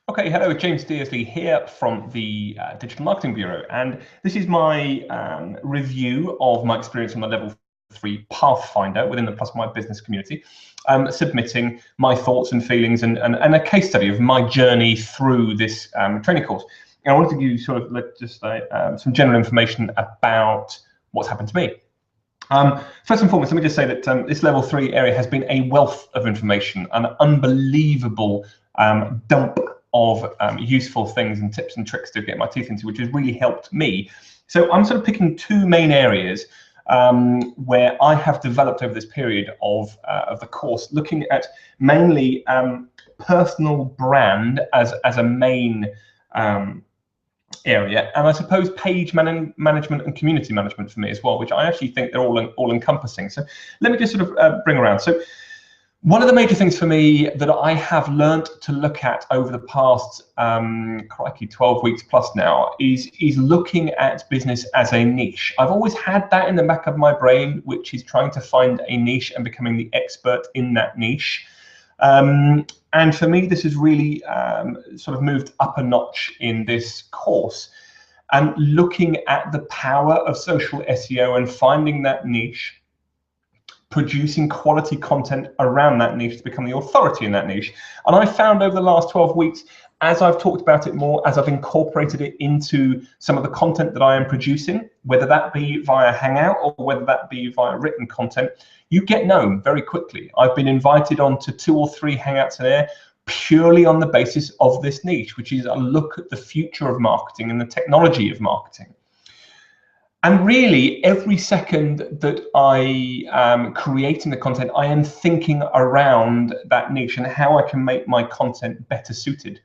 Okay, hello, James Dearsley here from the Digital Marketing Bureau, and this is my review of my experience on the Level 3 Pathfinder within the Plus My Business community, submitting my thoughts and feelings and a case study of my journey through this training course. And I wanted to give you sort of just some general information about what's happened to me. First and foremost, let me just say that this Level 3 area has been a wealth of information, an unbelievable dump of useful things and tips and tricks to get my teeth into, which has really helped me. So I'm sort of picking two main areas where I have developed over this period of the course, looking at mainly personal brand as a main area, and I suppose page management and community management for me as well, which I actually think they're all encompassing. So let me just sort of bring around. So one of the major things for me that I have learned to look at over the past, crikey, 12 weeks plus now is looking at business as a niche. I've always had that in the back of my brain, which is trying to find a niche and becoming the expert in that niche. And for me, this has really sort of moved up a notch in this course. And looking at the power of social SEO and finding that niche, producing quality content around that niche to become the authority in that niche. And I found over the last 12 weeks, as I've talked about it more, as I've incorporated it into some of the content that I am producing, whether that be via Hangout or whether that be via written content, you get known very quickly. I've been invited on to 2 or 3 Hangouts in there purely on the basis of this niche, which is a look at the future of marketing and the technology of marketing. And really, every second that I am creating the content, I am thinking around that niche and how I can make my content better suited.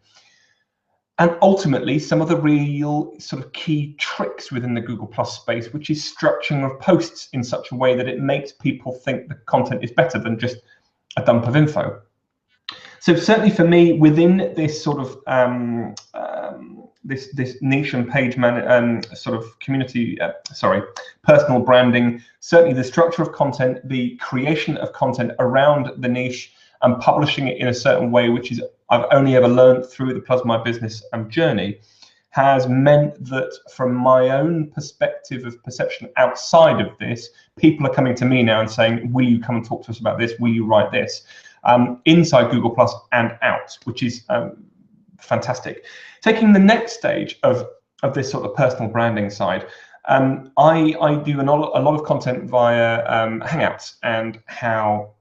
And ultimately, some of the real sort of key tricks within the Google Plus space, which is structuring of posts in such a way that it makes people think the content is better than just a dump of info. So certainly for me, within this sort of this niche and page sort of community, personal branding, certainly the structure of content, the creation of content around the niche and publishing it in a certain way, which is I've only ever learned through the Plus My Business journey, has meant that from my own perspective of perception outside of this, people are coming to me now and saying, will you come and talk to us about this? Will you write this? Inside Google Plus and out, which is fantastic. Taking the next stage of this sort of personal branding side, I do a lot of content via Hangouts, and how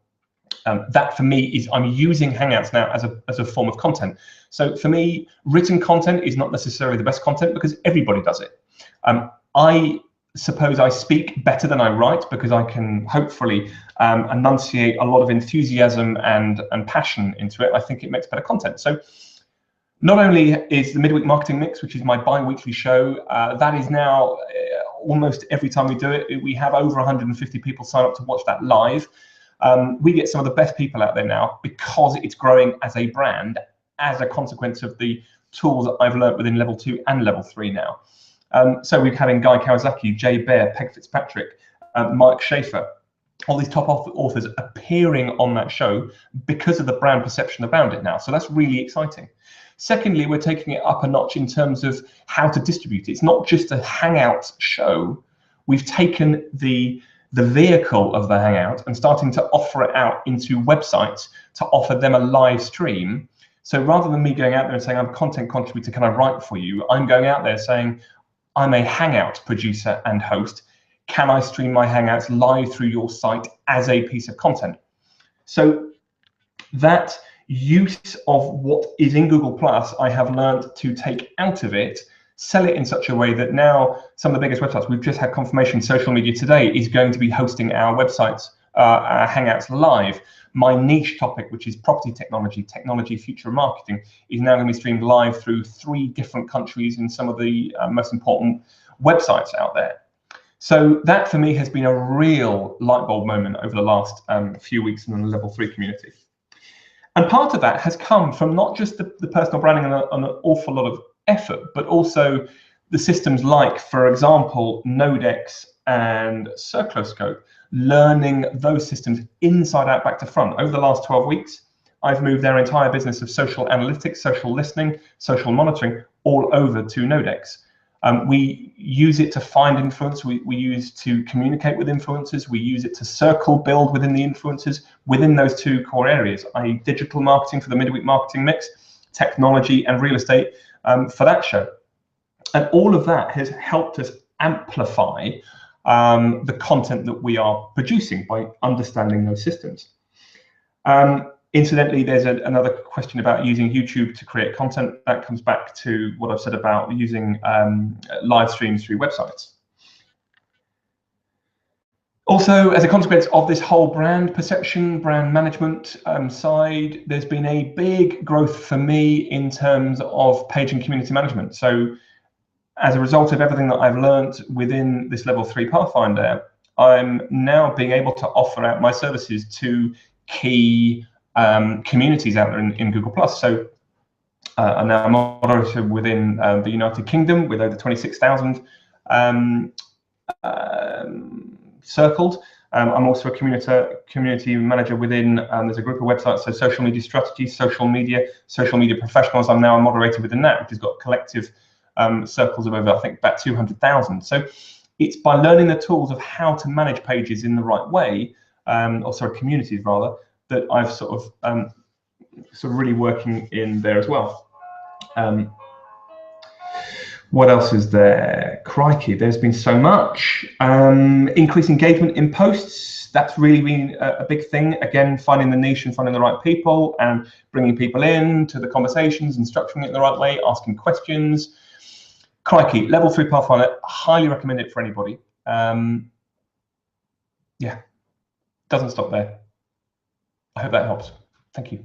that for me is I'm using Hangouts now as a form of content. So for me, written content is not necessarily the best content because everybody does it. I suppose I speak better than I write because I can hopefully enunciate a lot of enthusiasm and passion into it. I think it makes better content. So not only is the Midweek Marketing Mix, which is my bi-weekly show, that is now almost every time we do it, we have over 150 people sign up to watch that live. We get some of the best people out there now because it's growing as a brand as a consequence of the tools that I've learned within Level 2 and Level 3 now. So we're having Guy Kawasaki, Jay Baer, Peg Fitzpatrick, Mike Schaefer, all these top authors appearing on that show because of the brand perception around it now. So that's really exciting. Secondly, we're taking it up a notch in terms of how to distribute it. It's not just a Hangout show. We've taken the vehicle of the Hangout and starting to offer it out into websites to offer them a live stream. So rather than me going out there and saying, I'm a content contributor, can I write for you? I'm going out there saying, I'm a Hangout producer and host. Can I stream my Hangouts live through your site as a piece of content? So that use of what is in Google Plus, I have learned to take out of it, sell it in such a way that now some of the biggest websites, we've just had confirmation Social Media Today is going to be hosting our websites, our Hangouts live. My niche topic, which is property technology, future marketing, is now going to be streamed live through 3 different countries and some of the most important websites out there. So that for me has been a real light bulb moment over the last few weeks in the Level 3 community. And part of that has come from not just the personal branding and an awful lot of effort, but also the systems like, for example, Nodex and Circloscope, learning those systems inside out, back to front. Over the last 12 weeks, I've moved their entire business of social analytics, social listening, social monitoring all over to Nodex. We use it to find influence. We use to communicate with influencers. We use it to circle build within the influencers within those two core areas, i.e. digital marketing for the midweek marketing mix, technology and real estate for that show. And all of that has helped us amplify the content that we are producing by understanding those systems. Incidentally, there's another question about using YouTube to create content. That comes back to what I've said about using live streams through websites. Also, as a consequence of this whole brand perception, brand management side, there's been a big growth for me in terms of page and community management. So as a result of everything that I've learned within this level 3 Pathfinder, I'm now being able to offer out my services to key communities out there in Google+. So I'm now a moderator within the United Kingdom with over 26,000 circled. I'm also a community manager within, there's a group of websites, so social media strategy, social media professionals. I'm now a moderator within that, which has got collective circles of over, I think, about 200,000. So it's by learning the tools of how to manage pages in the right way, or sorry, communities rather, that I've sort of really working in there as well. What else is there? Crikey, there's been so much. Increased engagement in posts. That's really been a big thing. Again, finding the niche and finding the right people and bringing people in to the conversations and structuring it in the right way, asking questions. Crikey, level 3 Pathfinder, highly recommend it for anybody. Yeah, doesn't stop there. I hope that helps. Thank you.